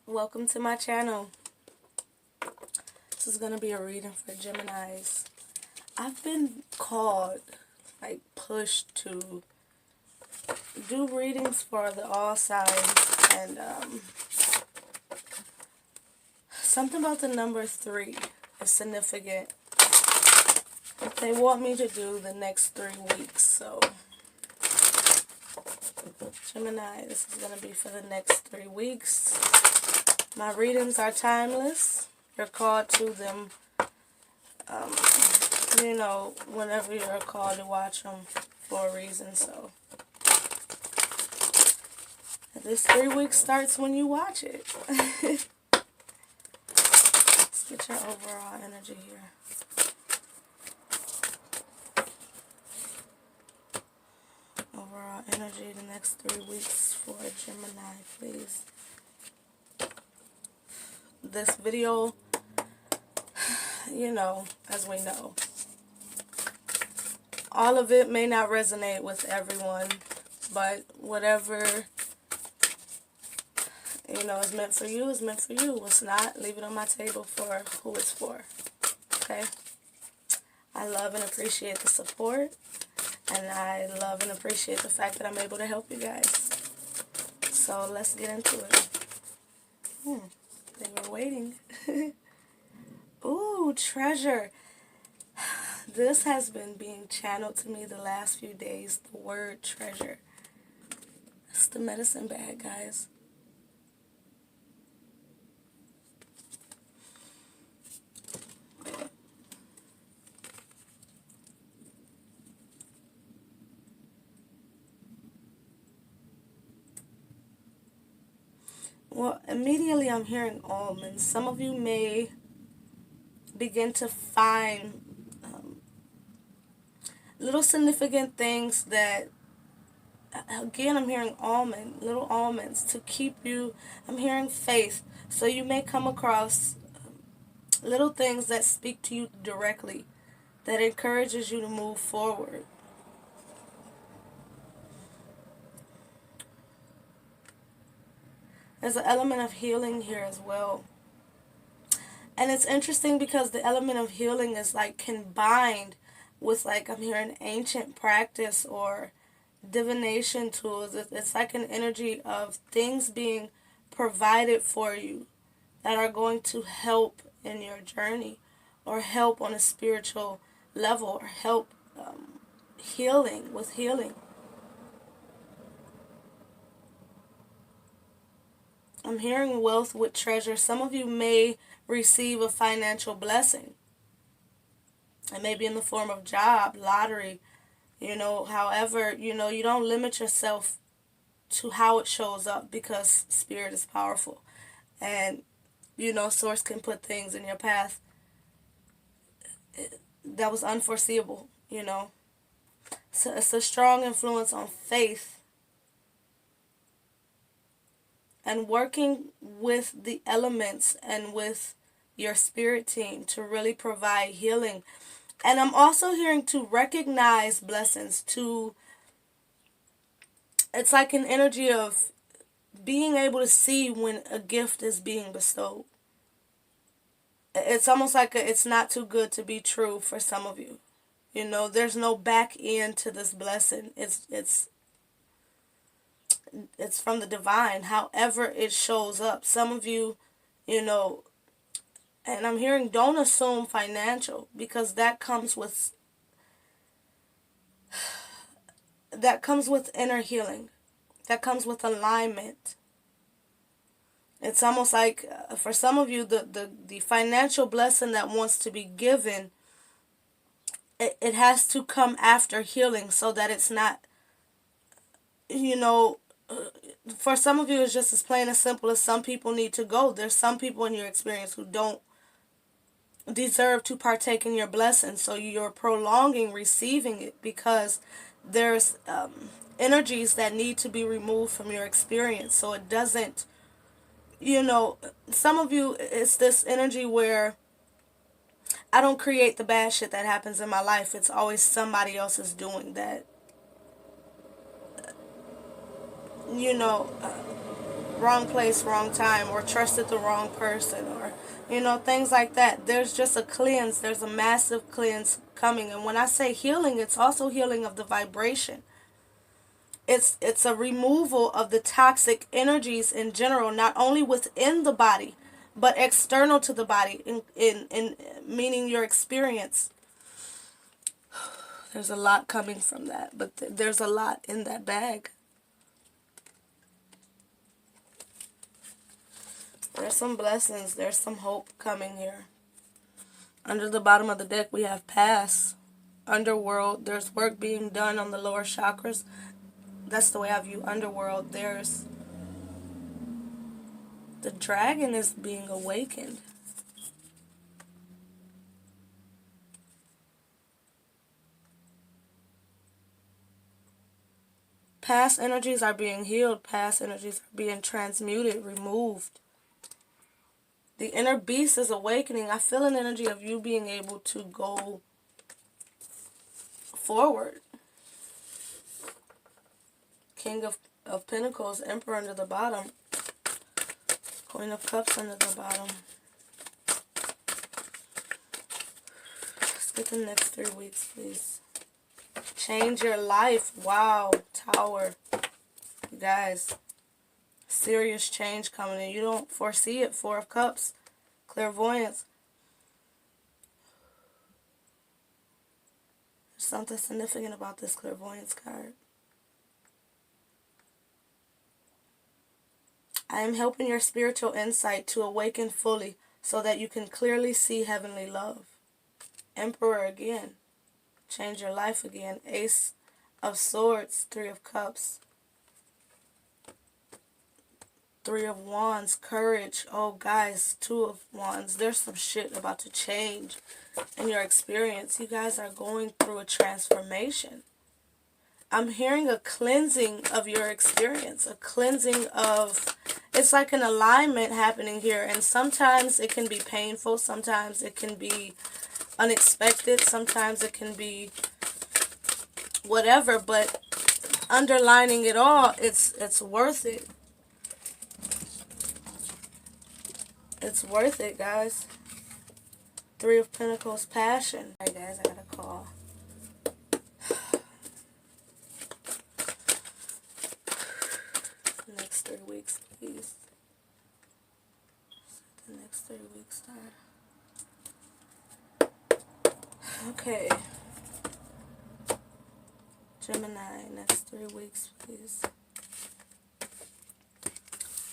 Welcome to my channel. This is going to be a reading for Geminis. I've been called, pushed to do readings for the all signs, and something about the number 3 is significant. They want me to do the next 3 weeks, so Gemini, this is going to be for the next 3 weeks. My readings are timeless. You're called to them, whenever you're called to watch them for a reason. So this 3 weeks starts when you watch it. Let's get your overall energy here. Overall energy the next 3 weeks for Gemini, please. This video, as we know, all of it may not resonate with everyone, but whatever, is meant for you is meant for you. What's not, leave it on my table for who it's for, okay? I love and appreciate the support, and I love and appreciate the fact that I'm able to help you guys. So let's get into it. They were waiting. Ooh, treasure. This has been being channeled to me the last few days. The word treasure. It's the medicine bag, guys. Well, immediately I'm hearing almonds. Some of you may begin to find little significant things that, again, I'm hearing little almonds to keep you. I'm hearing faith. So you may come across little things that speak to you directly, that encourages you to move forward. There's an element of healing here as well. And it's interesting because the element of healing is combined with I'm hearing ancient practice or divination tools. It's like an energy of things being provided for you that are going to help in your journey, or help on a spiritual level, or help healing. I'm hearing wealth with treasure. Some of you may receive a financial blessing. It may be in the form of job, lottery, however, you don't limit yourself to how it shows up, because spirit is powerful. And, source can put things in your path that was unforeseeable, So it's a strong influence on faith and working with the elements and with your spirit team to really provide healing. And I'm also hearing to recognize blessings, it's like an energy of being able to see when a gift is being bestowed. It's almost like it's not too good to be true for some of you. There's no back end to this blessing. It's from the divine, however it shows up. Some of you, and I'm hearing don't assume financial, because that comes with inner healing. That comes with alignment. It's almost like for some of you, the financial blessing that wants to be given, it has to come after healing, so that it's not, for some of you, it's just as plain as simple as some people need to go. There's some people in your experience who don't deserve to partake in your blessing, so you're prolonging receiving it because there's energies that need to be removed from your experience, so it doesn't, some of you, it's this energy where I don't create the bad shit that happens in my life. It's always somebody else is doing that. wrong place, wrong time, or trusted the wrong person, or things like that. There's just a cleanse. There's a massive cleanse coming. And when I say healing, it's also healing of the vibration. It's a removal of the toxic energies in general, not only within the body, but external to the body, in meaning your experience. There's a lot coming from that, but there's a lot in that bag. There's some blessings. There's some hope coming here. Under the bottom of the deck, we have past, underworld. There's work being done on the lower chakras. That's the way I view underworld. There's the dragon is being awakened. Past energies are being healed. Past energies are being transmuted, removed. The inner beast is awakening. I feel an energy of you being able to go forward. King of Pentacles, Emperor under the bottom. Queen of Cups under the bottom. Let's get the next 3 weeks, please. Change your life. Wow. Tower. You guys. Serious change coming in. You don't foresee it. 4 of Cups. Clairvoyance. There's something significant about this clairvoyance card. I am helping your spiritual insight to awaken fully so that you can clearly see heavenly love. Emperor again. Change your life again. Ace of Swords. 3 of Cups. 3 of Wands. Courage. Oh, guys. 2 of Wands. There's some shit about to change in your experience. You guys are going through a transformation. I'm hearing a cleansing of your experience. A cleansing of... It's like an alignment happening here. And sometimes it can be painful. Sometimes it can be unexpected. Sometimes it can be whatever. But underlining it all, it's worth it. It's worth it, guys. 3 of Pentacles, passion. Alright, guys, I got a call. Next 3 weeks, please. The next 3 weeks start. Okay. Gemini, next 3 weeks, please.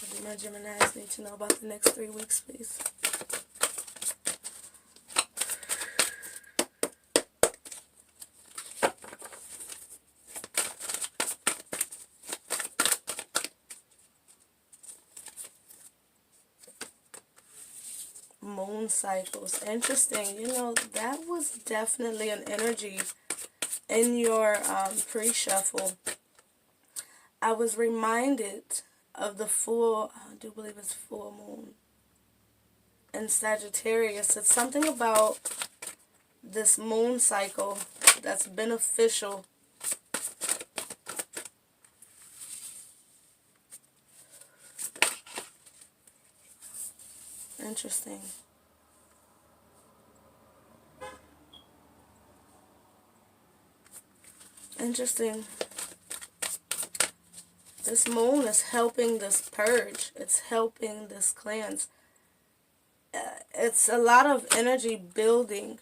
What do my Geminis need to know about the next 3 weeks, please? Moon cycles. Interesting. You know, that was definitely an energy in your pre-shuffle. I was reminded of the full, I do believe it's full moon in Sagittarius. It's something about this moon cycle that's beneficial. Interesting. Interesting. This moon is helping this purge. It's helping this cleanse. It's a lot of energy building.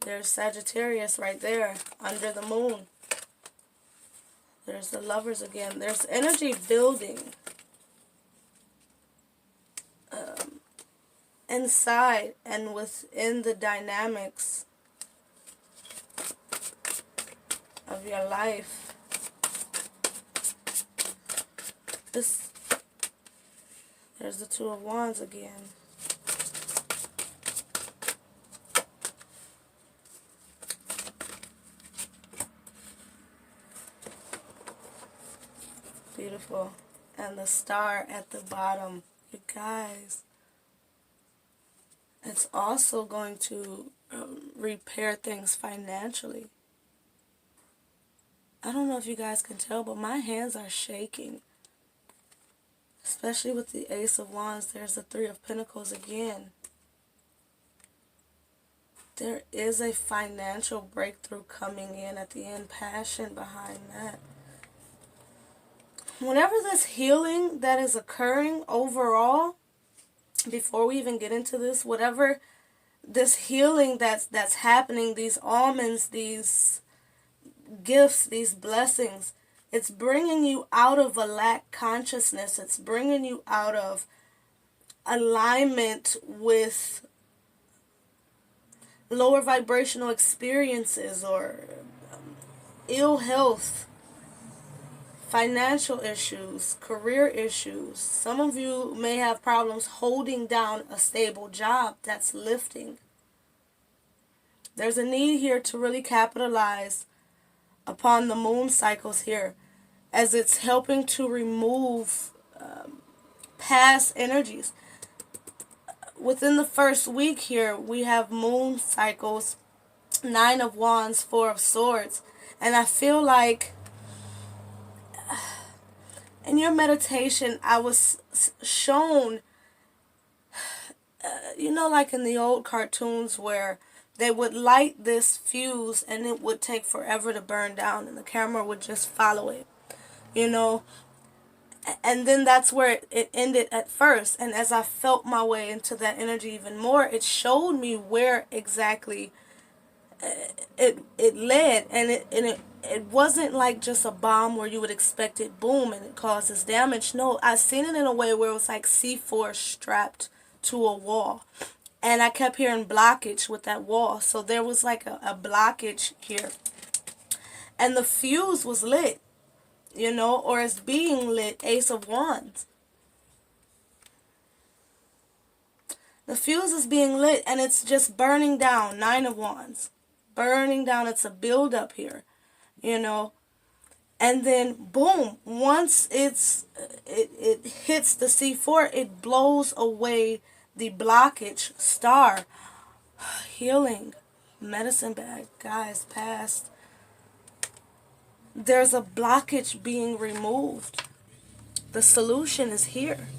There's Sagittarius right there under the moon. There's the Lovers again. There's energy building inside and within the dynamics of your life. There's the 2 of Wands again. Beautiful. And the Star at the bottom. You guys, it's also going to repair things financially. I don't know if you guys can tell, but my hands are shaking. Especially with the Ace of Wands, there's the Three of Pentacles again. There is a financial breakthrough coming in at the end. Passion behind that. Whenever this healing that is occurring overall, before we even get into this, whatever this healing that's happening, these almonds, these gifts, these blessings, it's bringing you out of a lack consciousness. It's bringing you out of alignment with lower vibrational experiences or ill health, financial issues, career issues. Some of you may have problems holding down a stable job that's lifting. There's a need here to really capitalize upon the moon cycles here, as it's helping to remove past energies. Within the first week here, we have moon cycles, Nine of Wands, Four of Swords. And I feel like in your meditation, I was shown, like in the old cartoons where they would light this fuse and it would take forever to burn down and the camera would just follow it, And then that's where it ended at first. And as I felt my way into that energy even more, it showed me where exactly it led. And it wasn't like just a bomb where you would expect it boom and it causes damage. No, I seen it in a way where it was like C4 strapped to a wall. And I kept hearing blockage with that wall. So there was like a blockage here. And the fuse was lit, or it's being lit, Ace of Wands. The fuse is being lit and it's just burning down, Nine of Wands. Burning down, it's a build-up here, And then, boom, once it hits the C4, it blows away the blockage. Star, healing, medicine bag, guys, past. There's a blockage being removed. The solution is here.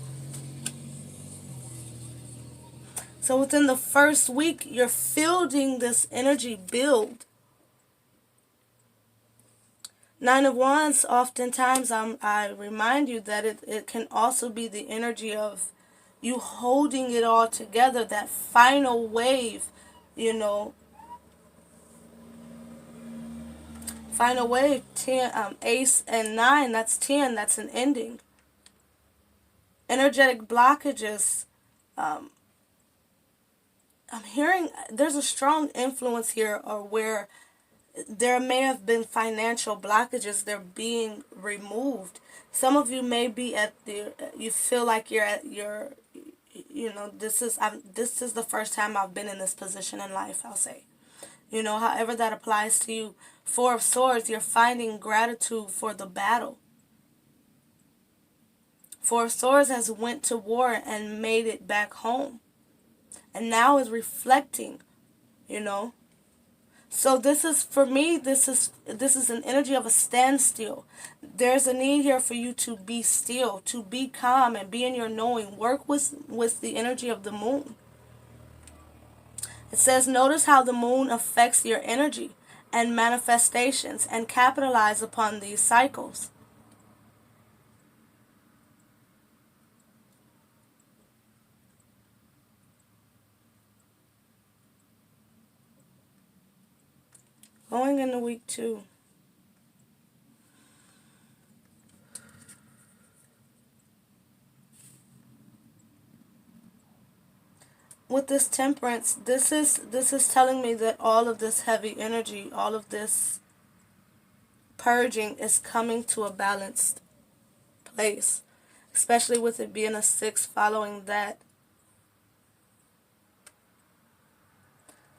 So within the first week, you're fielding this energy build. Nine of Wands, oftentimes I remind you that it can also be the energy of you holding it all together, that final wave, Final wave, 10, Ace and 9, that's 10, that's an ending. Energetic blockages, I'm hearing there's a strong influence here or where there may have been financial blockages. They're being removed. Some of you may be you feel like you're at your, this is the first time I've been in this position in life, I'll say. However that applies to you. Four of Swords, you're finding gratitude for the battle. Four of Swords has went to war and made it back home. And now is reflecting, So this is, for me, this is an energy of a standstill. There's a need here for you to be still, to be calm and be in your knowing. Work with the energy of the moon. It says, notice how the moon affects your energy and manifestations and capitalize upon these cycles. Going into week 2. With this Temperance, this is telling me that all of this heavy energy, all of this purging is coming to a balanced place, especially with it being a 6 following that.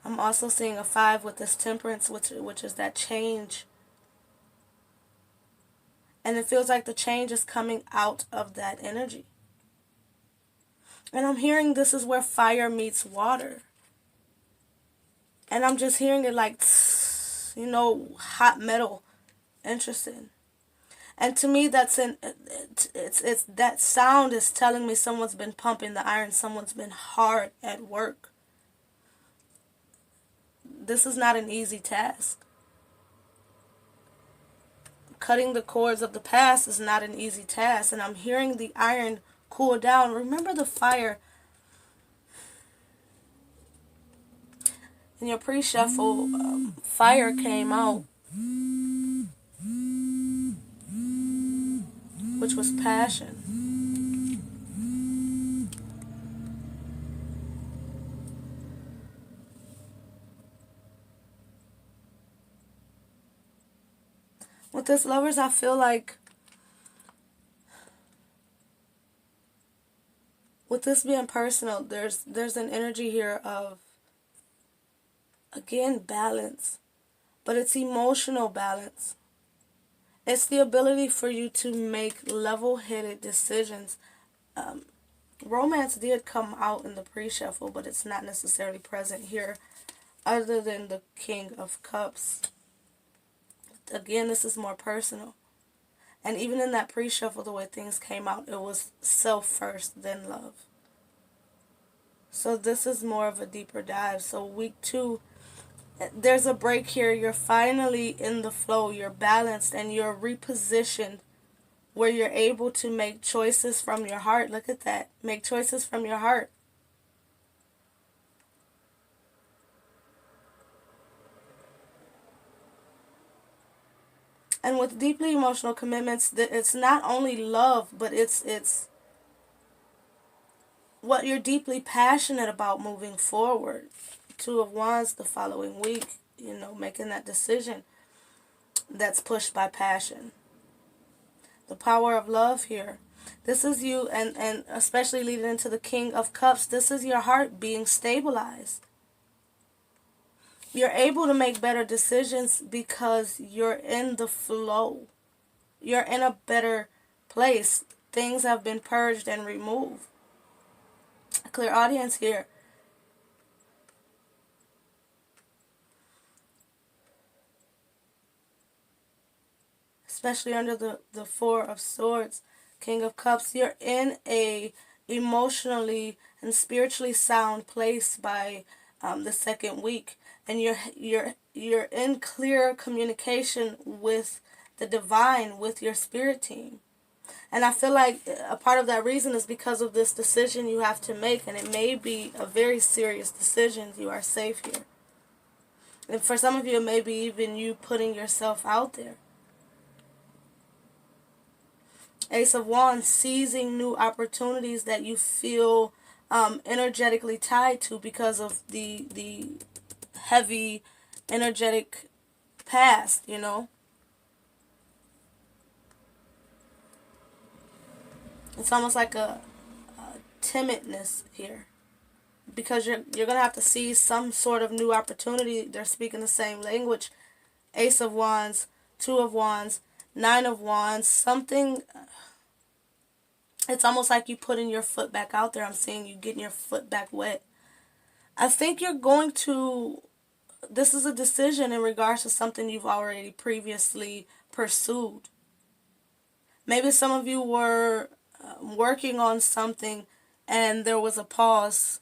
I'm also seeing a 5 with this Temperance, which is that change. And it feels like the change is coming out of that energy. And I'm hearing this is where fire meets water. And I'm just hearing it like, hot metal. Interesting. And to me, it's that sound is telling me someone's been pumping the iron, someone's been hard at work. This is not an easy task. Cutting the cords of the past is not an easy task, and I'm hearing the iron cool down. Remember the fire in your pre-shuffle. Fire came out, which was passion. With this Lovers, I feel like with this being personal, there's an energy here of, again, balance, but it's emotional balance. It's the ability for you to make level-headed decisions. Romance did come out in the pre-shuffle, but it's not necessarily present here other than the King of Cups. Again, this is more personal. And even in that pre-shuffle, the way things came out, it was self first, then love. So this is more of a deeper dive. So week 2, there's a break here. You're finally in the flow. You're balanced and you're repositioned where you're able to make choices from your heart. Look at that. Make choices from your heart. And with deeply emotional commitments, it's not only love, but it's what you're deeply passionate about moving forward. 2 of Wands the following week, making that decision that's pushed by passion. The power of love here. This is you, and especially leading into the King of Cups, this is your heart being stabilized. You're able to make better decisions because you're in the flow. You're in a better place. Things have been purged and removed. A clear audience here. Especially under the 4 of Swords, King of Cups. You're in a emotionally and spiritually sound place by the second week. And you're in clear communication with the divine, with your spirit team. And I feel like a part of that reason is because of this decision you have to make, and it may be a very serious decision. You are safe here. And for some of you, it may be even you putting yourself out there. Ace of Wands, seizing new opportunities that you feel energetically tied to because of the heavy energetic past, It's almost like a timidness here. Because you're going to have to seize some sort of new opportunity. They're speaking the same language. Ace of Wands, 2 of Wands, 9 of Wands, something. It's almost like you putting your foot back out there. I'm seeing you getting your foot back wet. I think you're going to, this is a decision in regards to something you've already previously pursued. Maybe some of you were working on something and there was a pause.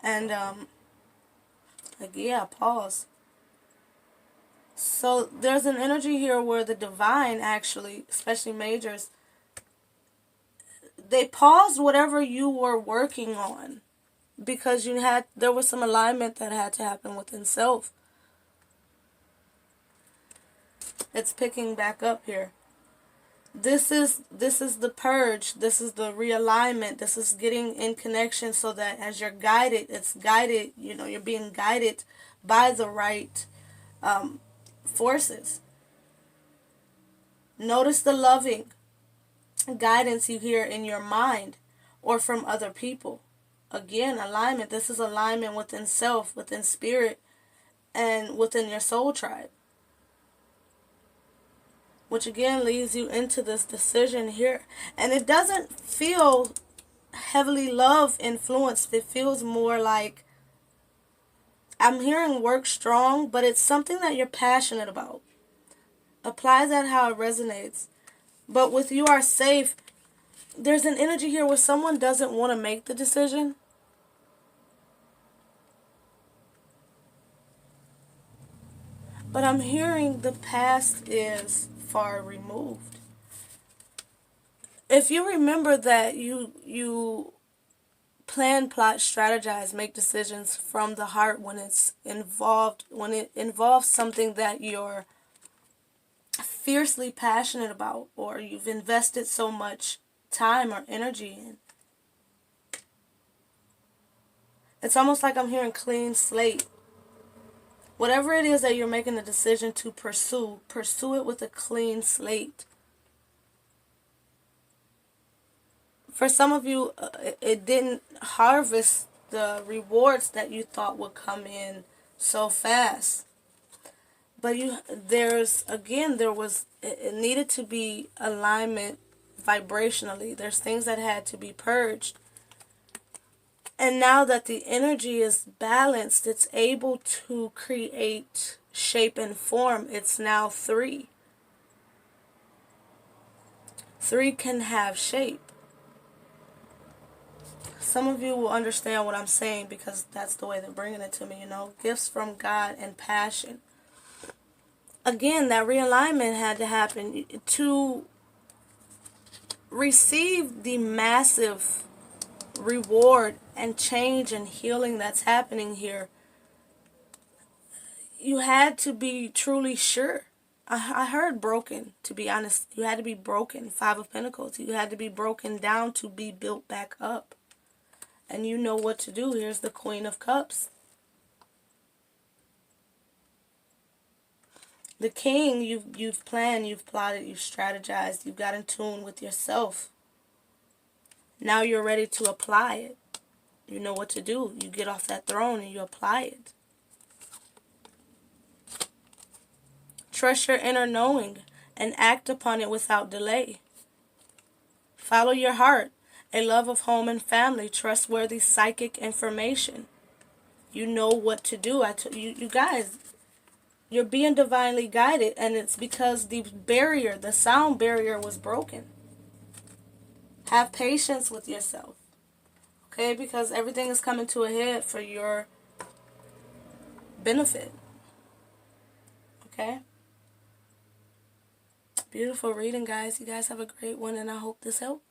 And, pause. So there's an energy here where the divine actually, especially majors, they paused whatever you were working on because there was some alignment that had to happen within self. It's picking back up here. This is the purge. This is the realignment. This is getting in connection so that as you're guided, it's guided, you're being guided by the right forces. Notice the loving guidance you hear in your mind or from other people. Again, alignment. This is alignment within self, within spirit, and within your soul tribe. Which again leads you into this decision here. And it doesn't feel heavily love influenced. It feels more like, I'm hearing work strong, but it's something that you're passionate about. Apply that how it resonates. But with you are safe, there's an energy here where someone doesn't want to make the decision. But I'm hearing the past is far removed. If you remember that you plan, plot, strategize, make decisions from the heart when it involves something that you're fiercely passionate about or you've invested so much time or energy in. It's almost like I'm hearing clean slate. Whatever it is that you're making a decision to pursue it with a clean slate. For some of you, it didn't harvest the rewards that you thought would come in so fast. But there was, it needed to be alignment vibrationally. There's things that had to be purged. And now that the energy is balanced, it's able to create shape and form. It's now 3. 3 can have shape. Some of you will understand what I'm saying because that's the way they're bringing it to me, gifts from God and passion. Again, that realignment had to happen to receive the massive reward and change and healing that's happening here. You had to be truly sure. I heard broken, to be honest. You had to be broken. 5 of Pentacles. You had to be broken down to be built back up. And you know what to do. Here's the Queen of Cups. The King, you've planned, you've plotted, you've strategized, you've got in tune with yourself. Now you're ready to apply it. You know what to do. You get off that throne and you apply it. Trust your inner knowing and act upon it without delay. Follow your heart. A love of home and family. Trustworthy psychic information. You know what to do. You guys, you're being divinely guided, and it's because the sound barrier was broken. Have patience with yourself. Okay? Because everything is coming to a head for your benefit. Okay? Beautiful reading, guys. You guys have a great one, and I hope this helped.